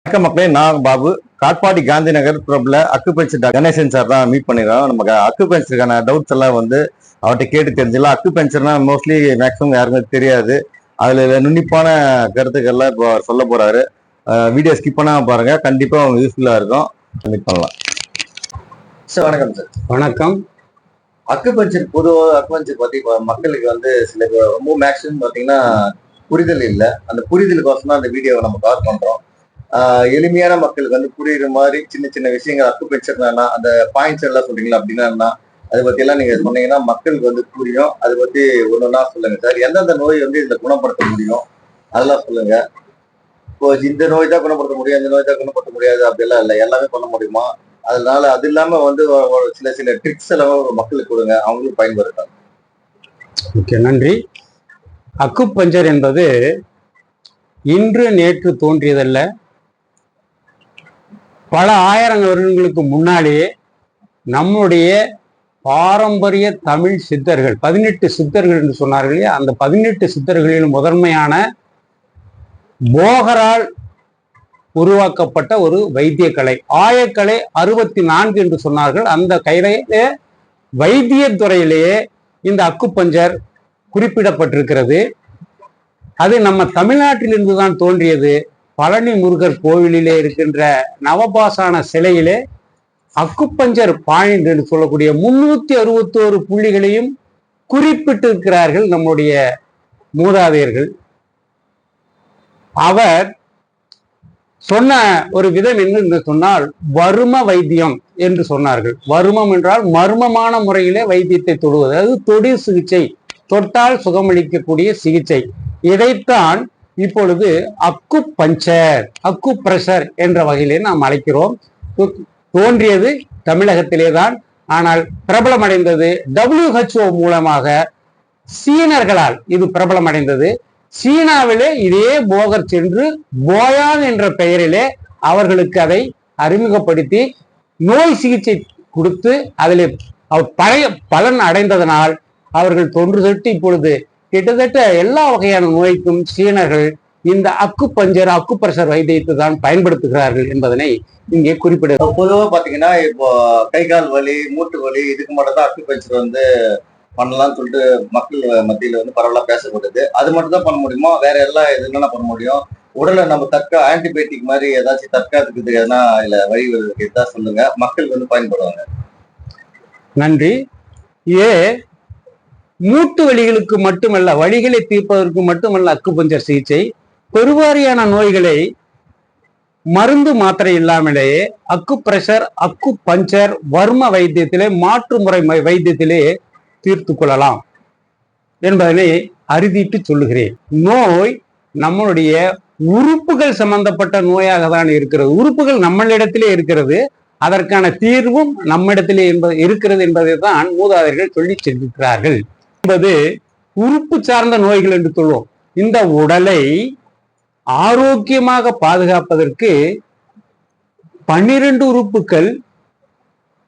வணக்கம் மக்களே, நான் பாபு. காட்பாடி காந்தி நகர் பிரபல அக்குபஞ்சர் கணேசன் சார் தான் மீட் பண்ணிடுறோம். நமக்கு அக்குபஞ்சருக்கான டவுட்ஸ் எல்லாம் அவர்கிட்ட கேட்டு தெரிஞ்சிடலாம். அக்குபஞ்சர்னா மோஸ்ட்லி மேக்ஸிமம் யாருமே தெரியாது. அதுல நுண்ணிப்பான கருத்துக்கள்லாம் இப்போ சொல்ல போறாரு. வீடியோ ஸ்கிப் பண்ணாம பாருங்க, கண்டிப்பா அவங்க யூஸ்ஃபுல்லா இருக்கும். மீட் பண்ணலாம் சார். வணக்கம் சார். வணக்கம். அக்குபஞ்சர் பொதுவாக அக்குபஞ்சர் பத்தி மக்களுக்கு சில ரொம்ப மேக்ஸிமம் பாத்தீங்கன்னா புரிதல் இல்லை. அந்த புரிதலுக்கோசம் தான் அந்த வீடியோவை நம்ம கவர் பண்றோம். எளிமையான மக்களுக்கு புரியுற மாதிரி சின்ன சின்ன விஷயங்கள் அக்குபஞ்சர்னா அந்த பாயிண்ட்ஸ் எல்லாம் சொல்றீங்களா அப்படின்னா அதை பத்தி எல்லாம் நீங்க சொன்னீங்கன்னா மக்களுக்கு புரியும். அதை பத்தி ஒன்னொன்னா சொல்லுங்க சார். எந்தெந்த நோய் இதுல குணப்படுத்த முடியும் அதெல்லாம் சொல்லுங்க. இப்போ இந்த நோய் தான் குணப்படுத்த முடியும், இந்த நோய் தான் குணப்படுத்த முடியாது அப்படியெல்லாம் இல்லை, எல்லாமே பண்ண முடியுமா? அதனால அது இல்லாம சில சில ட்ரிக்ஸ் எல்லாம் மக்களுக்கு கொடுங்க, அவங்களும் பயன்படுத்தாங்க. ஓகே, நன்றி. அக்குபஞ்சர் என்பது இன்று நேற்று தோன்றியதல்ல. பல ஆயிரம் வருடங்களுக்கு முன்னாலேயே நம்முடைய பாரம்பரிய தமிழ் சித்தர்கள் 18 சித்தர்கள் என்று சொன்னார்களே, அந்த 18 சித்தர்களின் முதன்மையான போகரால் உருவாக்கப்பட்ட ஒரு வைத்திய கலை, ஆயக்கலை 64 என்று சொன்னார்கள். அந்த கையிலே வைத்தியத்துறையிலேயே இந்த அக்குபஞ்சர் குறிப்பிடப்பட்டிருக்கிறது. அது நம்ம தமிழ்நாட்டிலிருந்து தான் தோன்றியது. பழனி முருகர் கோவிலிலே இருக்கின்ற நவபாசான சிலையிலே அக்குபஞ்சர் பாயிண்ட் என்று சொல்லக்கூடிய 361 புள்ளிகளையும் குறிப்பிட்டிருக்கிறார்கள் நம்முடைய மூதாதையர்கள். அவர் சொன்ன ஒரு விதம் என்று சொன்னால் வரும வைத்தியம் என்று சொன்னார்கள். வருமம் என்றால் மர்மமான முறையிலே வைத்தியத்தை தொடுவது, அது தொடு சிகிச்சை, தொட்டால் சுகமளிக்கக்கூடிய சிகிச்சை. இதைத்தான் இப்பொழுது அக்குபஞ்சர், அக்குப்ரெஷர் என்ற வகையிலே நாம் அழைக்கிறோம். தோன்றியது தமிழகத்திலே தான். ஆனால் பிரபலமடைந்தது WHO மூலமாக, சீனர்களால் இது பிரபலமடைந்தது. சீனாவிலே இதே போகர் சென்று போயான் என்ற பெயரிலே அவர்களுக்கு அதை அறிமுகப்படுத்தி நோய் சிகிச்சை கொடுத்து அதில் பழைய பலன் அடைந்ததனால் அவர்கள் தொன்று தொட்டு இப்பொழுது கிட்டத்தட்ட எல்லா வகையான நோய்க்கும் சீனர்கள் இந்த அக்குபஞ்சர், அக்குப்ரெஷர் வைத்தியத்தை தான் பயன்படுத்துகிறார்கள் என்பதனை இங்கே குறிப்பிட. பொதுவாக பாத்தீங்கன்னா இப்போ கை கால் வலி, மூட்டு வலி, இதுக்கு மட்டும் தான் அக்குபஞ்சர் பண்ணலாம்னு சொல்லிட்டு மக்கள் மத்தியில பரவலா பேசப்படுது. அது மட்டும் தான் பண்ண முடியுமா? வேற எல்லாம் என்னென்ன பண்ண முடியும்? உடலை நம்ம ஆன்டிபயோட்டிக் மாதிரி ஏதாச்சும் தற்காத்துக்கு எதனா இல்ல வழி இருந்தா சொல்லுங்க, மக்கள் பயன்படுவாங்க. நன்றி. மூட்டு வலிகளுக்கு மட்டுமல்ல, வலிகளை தீர்ப்பதற்கு மட்டுமல்ல அக்குபஞ்சர் சிகிச்சை. பெருவாரியான நோய்களை மருந்து மாத்திரை இல்லாமலேயே அக்குப்ரெஷர், அக்குபஞ்சர், வர்ம வைத்தியத்திலே, மாற்று முறை வைத்தியத்திலே தீர்த்து கொள்ளலாம் என்பதனை அறுதிட்டு சொல்லுகிறேன். நோய் நம்மளுடைய உறுப்புகள் சம்பந்தப்பட்ட நோயாக தான் இருக்கிறது. உறுப்புகள் நம்மளிடத்திலே இருக்கிறது, அதற்கான தீர்வும் நம்மிடத்திலே இருக்கிறது என்பதை தான் மூதாதையர்கள் சொல்லி சென்றிருக்கிறார்கள். என்பது உறுப்பு சார்ந்த நோய்கள் என்று சொல்லுவோம். இந்த உடலை ஆரோக்கியமாக பாதுகாப்பதற்கு 12 உறுப்புகள்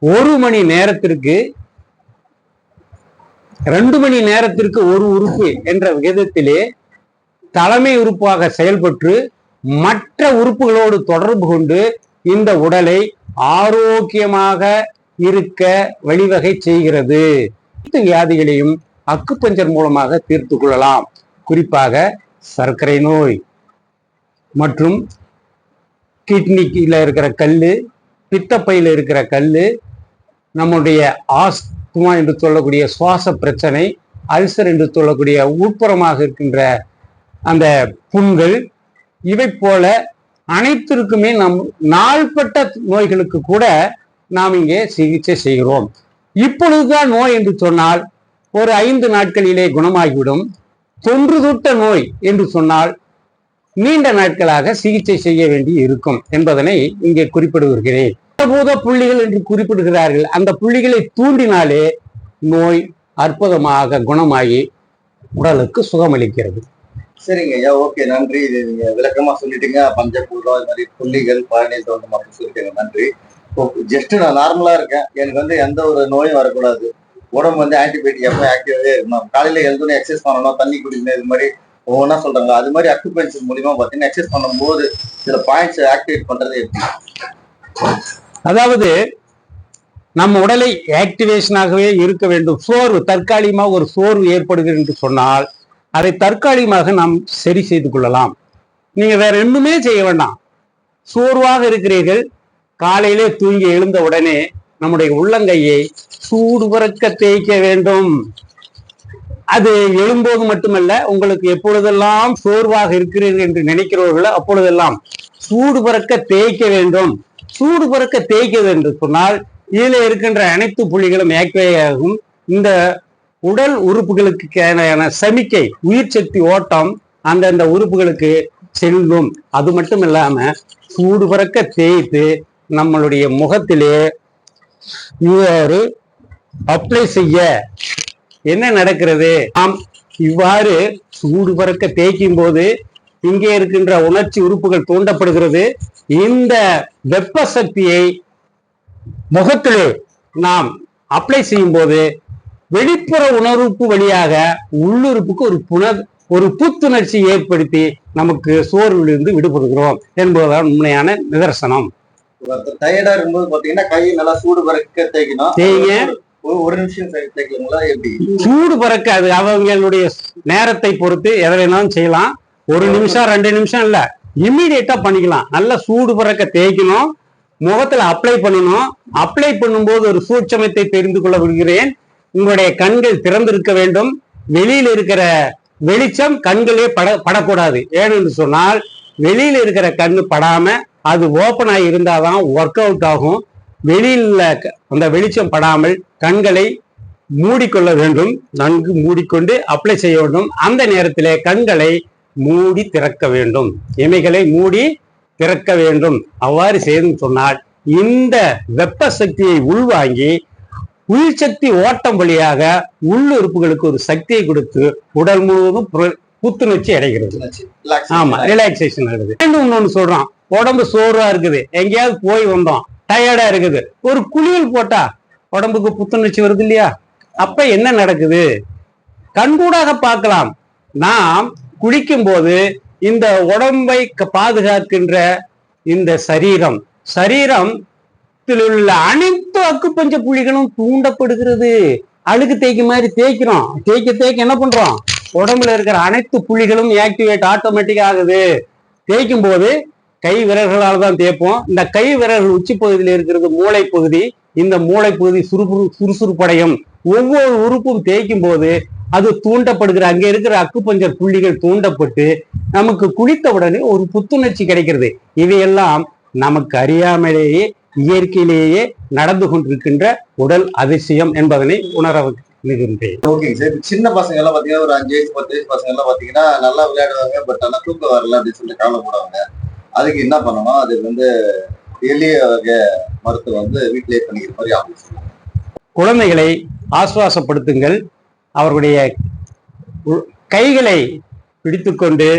1 மணி நேரத்திற்கு, 2 மணி நேரத்திற்கு ஒரு உறுப்பு என்ற விகிதத்திலே தலைமை உறுப்பாக செயல்பட்டு மற்ற உறுப்புகளோடு தொடர்பு கொண்டு இந்த உடலை ஆரோக்கியமாக இருக்க வழிவகை செய்கிறது. வியாதிகளையும் அக்குபஞ்சர் மூலமாக தீர்த்து கொள்ளலாம். குறிப்பாக சர்க்கரை நோய் மற்றும் கிட்னில இருக்கிற கல்லு, பித்தப்பையில் இருக்கிற கல்லு, நம்முடைய ஆஸ்துமா என்று சொல்லக்கூடிய சுவாச பிரச்சனை, அல்சர் என்று சொல்லக்கூடிய உட்புறமாக இருக்கின்ற அந்த புண்கள், இவை போல அனைத்திற்குமே நம் நாள்பட்ட நோய்களுக்கு கூட நாம் இங்கே சிகிச்சை செய்கிறோம். இப்பொழுதுதான் நோய் என்று சொன்னால் ஒரு 5 நாட்களிலே குணமாகிவிடும். தொன்று தொட்ட நோய் என்று சொன்னால் நீண்ட நாட்களாக சிகிச்சை செய்ய வேண்டி இருக்கும் என்பதனை இங்கே குறிப்பிடுகிறேன். பூத புள்ளிகள் என்று குறிப்பிடுகிறார்கள். அந்த புள்ளிகளை தூண்டினாலே நோய் அற்புதமாக குணமாகி உடலுக்கு சுகமளிக்கிறது. சரிங்க ஐயா, ஓகே, நன்றி. இது நீங்க விளக்கமா சொல்லிட்டீங்க. பஞ்சபூதம், இது மாதிரி புள்ளிகள், பழனி தோட்டம் அப்படி சொல்லிட்டீங்க, நன்றி. ஜஸ்ட் நான் நார்மலா இருக்கேன், எனக்கு எந்த ஒரு நோயும் வரக்கூடாது, உடம்பு ஆன்டிபயோட்டிக் எப்போ ஆக்டிவாவே இருக்கணும், காலையில எழுந்தோன்னு எக்ஸசைஸ் பண்ணணும், தண்ணி குடிக்கணும், இது மாதிரி ஒவ்வொன்றா சொல்றாங்க. அது மாதிரி அக்குபஞ்சர் மூலியமா பாத்தீங்கன்னா எக்ஸசைஸ் பண்ணும்போது சில பாயிண்ட்ஸ் ஆக்டிவேட் பண்றது எப்படி? அதாவது நம்ம உடலை ஆக்டிவேஷனாகவே இருக்க வேண்டும். சோர்வு தற்காலிகமாக ஒரு சோர்வு ஏற்படுகிறது என்று சொன்னால் அதை தற்காலிகமாக நாம் சரி செய்து கொள்ளலாம். நீங்க வேற ஒண்ணுமே செய்ய வேண்டாம். சோர்வாக இருக்கிறீர்கள், காலையிலே தூங்கி எழுந்த உடனே நம்முடைய உள்ளங்கையை சூடு பறக்க தேய்க்க வேண்டும். அது எழும்போது மட்டுமல்ல, உங்களுக்கு எப்பொழுதெல்லாம் சோர்வாக இருக்கிறீர்கள் என்று நினைக்கிறவர்களோ அப்பொழுதெல்லாம் சூடு பறக்க தேய்க்க வேண்டும். சூடு பறக்க தேய்க்கிறது என்று சொன்னால் இதுல இருக்கின்ற அனைத்து புள்ளிகளும் ஆக்டிவேட் ஆகும். இந்த உடல் உறுப்புகளுக்கு சமிக்கை உயிர் சக்தி ஓட்டம் அந்தந்த உறுப்புகளுக்கு செல்லும். அது மட்டும் இல்லாம சூடு பறக்க தேய்த்து நம்மளுடைய முகத்திலே இவ்வாறு அப்ளை செய்ய என்ன நடக்கிறது? நாம் இவ்வாறு சூடு பறக்க தேய்க்கும் போது இங்கே இருக்கின்ற உணர்ச்சி உறுப்புகள் தூண்டப்படுகிறது. இந்த வெப்ப சக்தியை முகத்திலே நாம் அப்ளை செய்யும் போது வெளிப்புற உணர்வுப்பு வழியாக உள்ளுறுப்புக்கு ஒரு புத்துணர்ச்சி ஏற்படுத்தி நமக்கு சோர்விலிருந்து விடுபடுகிறோம் என்பதுதான் உண்மையான நிதர்சனம். டயர்டா இருக்கும்போது பாத்தீங்கன்னா கையை நல்லா சூடு பறக்க தேய்க்கணும். ஒரு நிமிஷம் தேய்க்கலாங்களா? எப்படி சூடு பறக்க அது அவங்களுடைய நேரத்தை பொறுத்து எதை வேணாலும் செய்யலாம். 1 நிமிஷம் 2 நிமிஷம் இல்ல, இம்மிடியேட்டா பண்ணிக்கலாம். நல்லா சூடு பறக்க தேய்க்கணும், முகத்துல அப்ளை பண்ணணும். அப்ளை பண்ணும்போது ஒரு சூட்சமத்தை தெரிந்து கொள்ள விடுகிறேன். உங்களுடைய கண்கள் திறந்திருக்க வேண்டும். வெளியில இருக்கிற வெளிச்சம் கண்களே படக்கூடாது. ஏன்னு சொன்னால் வெளியில இருக்கிற கண்ணு படாம அது ஓப்பன் ஆகி இருந்தாதான் ஒர்க் அவுட் ஆகும். வெளியில அந்த வெளிச்சம் படாமல் கண்களை மூடிக்கொள்ள வேண்டும். நன்கு மூடிக்கொண்டு அப்ளை செய்ய வேண்டும். அந்த நேரத்திலே கண்களை மூடி திறக்க வேண்டும், இமைகளை மூடி திறக்க வேண்டும். அவ்வாறு செய்து சொன்னால் இந்த வெப்ப சக்தியை உள்வாங்கி உயிர் சக்தி ஓட்டம் வழியாக உள்ளுறுப்புகளுக்கு ஒரு சக்தியை கொடுத்து உடல் முழுவதும் புத்துணர்ச்சி அடைகிறது. ஆமா, ரிலாக்ஸேஷன் ஆகுது. இன்னொன்னு சொல்றான், உடம்பு சோர்வா இருக்குது, எங்கேயாவது போய் வந்தோம், டயர்டா இருக்குது, ஒரு குளியல் போட்டா உடம்புக்கு புத்துணர்ச்சி வருது இல்லையா? அப்ப என்ன நடக்குது? கண்கூடாக பார்க்கலாம். நாம் குளிக்கும் போது இந்த உடம்பை பாதுகாக்கின்ற இந்த சரீரம் உள்ள அனைத்து அக்குப்பஞ்ச புள்ளிகளும் தூண்டப்படுகிறது. அழுக்கு தேய்க்க மாதிரி தேய்க்கிறோம். தேய்க்க என்ன பண்றோம்? உடம்புல இருக்கிற அனைத்து புள்ளிகளும் ஆக்டிவேட் ஆட்டோமேட்டிக் ஆகுது. தேய்க்கும் போது கை விரல்களால் தான் தேய்ப்போம். இந்த கை விரல்கள் உச்சி பகுதியில் இருக்கிறது மூளை பகுதி. இந்த மூளை பகுதி சுறுசுறுப்படையும். ஒவ்வொரு உறுப்பும் தேய்க்கும் போது அது தூண்டப்படுகிற அங்கே இருக்கிற அக்குப்பஞ்சர் புள்ளிகள் தூண்டப்பட்டு நமக்கு குளித்த உடனே ஒரு புத்துணர்ச்சி கிடைக்கிறது. இவையெல்லாம் நமக்கு அறியாமலேயே இயற்கையிலேயே நடந்து கொண்டிருக்கின்ற உடல் அதிசயம் என்பதனை உணர வைக்கின்றேன். ஓகேங்க சார். சின்ன பசங்க எல்லாம் பாத்தீங்கன்னா ஒரு 5 வயசு 10 வயசு பசங்க எல்லாம் பாத்தீங்கன்னா நல்லா விளையாடுவாங்க, பட் ஆனா தூக்கம் வரல அப்படின்னு சொல்லிட்டு கவலைப்படுவாங்க. அதுக்கு என்ன பண்ணணும்? அது எளிய வகை மருத்துவம் வீட்டிலேயே பண்ணிக்கிற மாதிரி ஆகும். குழந்தைகளை ஆசுவாசப்படுத்துங்கள். அவர்களுடைய கைகளை பிடித்துக்கொண்டு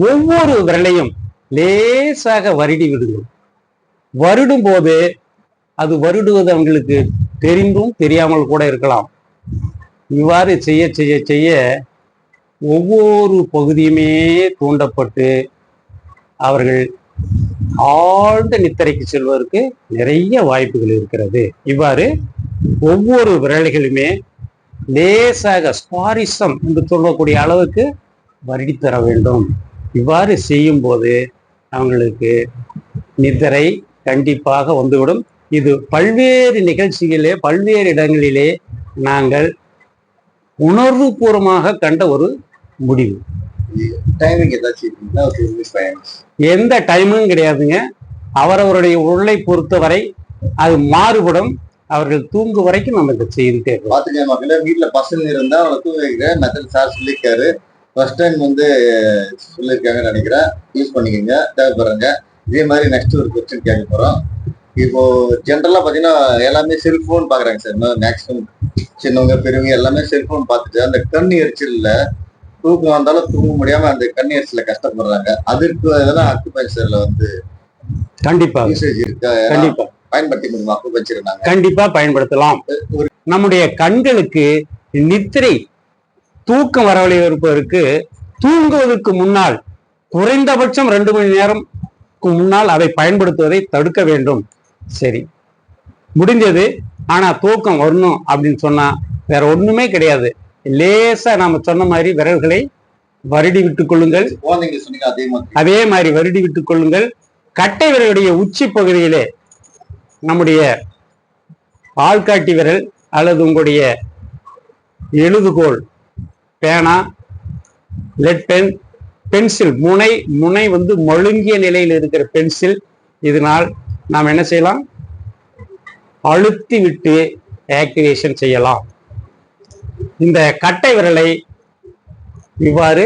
ஒவ்வொரு விரலையும் லேசாக வருடி விடுங்கள். வருடும் போது அது வருடுவது அவங்களுக்கு தெரிந்தும் தெரியாமல் கூட இருக்கலாம். இவ்வாறு செய்ய செய்ய செய்ய ஒவ்வொரு பகுதியுமே தூண்டப்பட்டு அவர்கள் ஆழ்ந்த நித்திரைக்கு செல்வதற்கு நிறைய வாய்ப்புகள் இருக்கிறது. இவ்வாறு ஒவ்வொரு விரல்களுமே லேசாக ஸ்பாரிசம் என்று சொல்லக்கூடிய அளவுக்கு வருடித்தர வேண்டும். இவ்வாறு செய்யும் போது அவங்களுக்கு நித்திரை கண்டிப்பாக வந்துவிடும். இது பல்வேறு நிகழ்ச்சிகளிலே பல்வேறு இடங்களிலே நாங்கள் உணர்வு பூர்வமாக கண்ட ஒரு முடிவு. எந்த டைமும் கிடையாதுங்க. அவரவருடைய உடலை பொறுத்தவரை அது மாறுபடும். அவர்கள் தூங்கு வரைக்கும் நம்ம இதை செய்துட்டே இருக்கோம். பாத்துக்க மக்களே, வீட்டுல பசங்க இருந்தா அவனை தூங்க வைக்கிறேன். மெத்தட் சார் சொல்லியிருக்காரு. ஃபர்ஸ்ட் டைம் சொல்லியிருக்காங்கன்னு நினைக்கிறேன். யூஸ் பண்ணிக்கோங்க, தேவைப்படுறாங்க. இதே மாதிரி நெக்ஸ்ட் ஒரு கொஸ்டின் கேட்க போறோம். இப்போ ஜென்ரலா பாத்தீங்கன்னா எல்லாமே செல்போன் பாக்குறாங்க சார். மேக்ஸிமம் சின்னவங்க பெரியவங்க எல்லாமே செல்போன் பார்த்துட்டு அந்த கண் எரிச்சல்ல தூக்கம் வந்தாலும் தூங்க முடியாம அந்த கண் எரிச்சல கஷ்டப்படுறாங்க. அதற்கு இதெல்லாம் அக்குபஞ்சர்ல கண்டிப்பா யூசேஜ் இருக்கா? கண்டிப்பா பயன்படுத்தி முடியுமா அக்குபஞ்சர்? கண்டிப்பா பயன்படுத்தலாம். நம்முடைய கண்களுக்கு நித்திரை தூக்கம் வரவழைப்பதற்கு தூங்குவதற்கு முன்னால் குறைந்தபட்சம் 2 மணி நேரம்க்கு முன்னால் அதை பயன்படுத்துவதை தடுக்க வேண்டும். சரி, முடிஞ்சது. ஆனா தூக்கம் வரணும் அப்படின்னு சொன்னா வேற ஒண்ணுமே கிடையாது. லேசா நாம சொன்ன மாதிரி விரல்களை வருடி விட்டுக் கொள்ளுங்கள். அதே மாதிரி வருடி விட்டுக் கொள்ளுங்கள். கட்டை விரலுடைய உச்சி பகுதியிலே நம்முடைய ஆள்காட்டி விரல் அல்லது உங்களுடைய எழுதுகோல், பேனா, லெட் பென், பென்சில், முனை வந்து மழுங்கிய நிலையில் இருக்கிற பென்சில், இதனால் நாம் என்ன செய்யலாம்? அழுத்தி விட்டு ஆக்டிவேஷன் செய்யலாம். இந்த கட்டை விரலை இவ்வாறு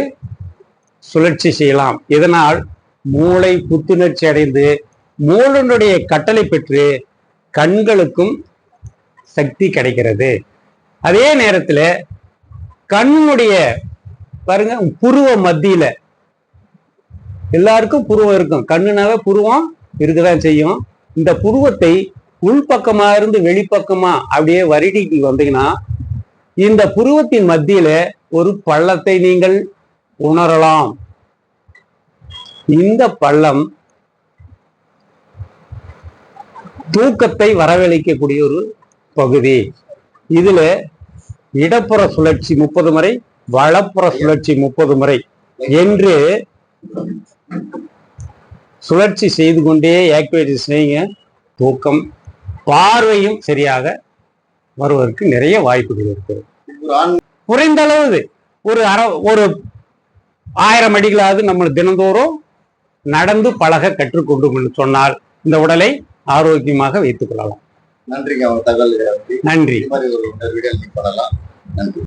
சுழற்சி செய்யலாம். இதனால் மூளை புத்துணர்ச்சி அடைந்து மூளையினுடைய கட்டளை பெற்று கண்களுக்கும் சக்தி கிடைக்கிறது. அதே நேரத்துல கண்ணுடைய பாருங்க, புருவ மத்தியில எல்லாருக்கும் புருவம் இருக்கும். கண்ணுனாவே புருவம் இருக்குதான் செய்யும். இந்த புருவத்தை உள்பக்கமா இருந்து வெளிப்பக்கமா அப்படியே வருடிக்கு வந்தீங்கன்னா இந்த புருவத்தின் மத்தியில ஒரு பள்ளத்தை நீங்கள் உணரலாம். இந்த பள்ளம் தூக்கத்தை வரவழைக்கக்கூடிய ஒரு பகுதி. இதுல இடப்புற சுழற்சி 30 முறை, வலப்புற சுழற்சி 30 முறை என்று சுழற்சி செய்து கொண்டே ஆக்டிவேட் செய்யுங்க. தூக்கம், பார்வையும் சரியாக வருவதற்கு நிறைய வாய்ப்புகள் இருக்கிறது. குறைந்த அளவு ஒரு 1000 அடிகளாவது நம்ம தினந்தோறும் நடந்து பழக கற்றுக்கொண்டு சொன்னால் இந்த உடலை ஆரோக்கியமாக வைத்துக் கொள்ளலாம். நன்றிங்க. நன்றி. நன்றி.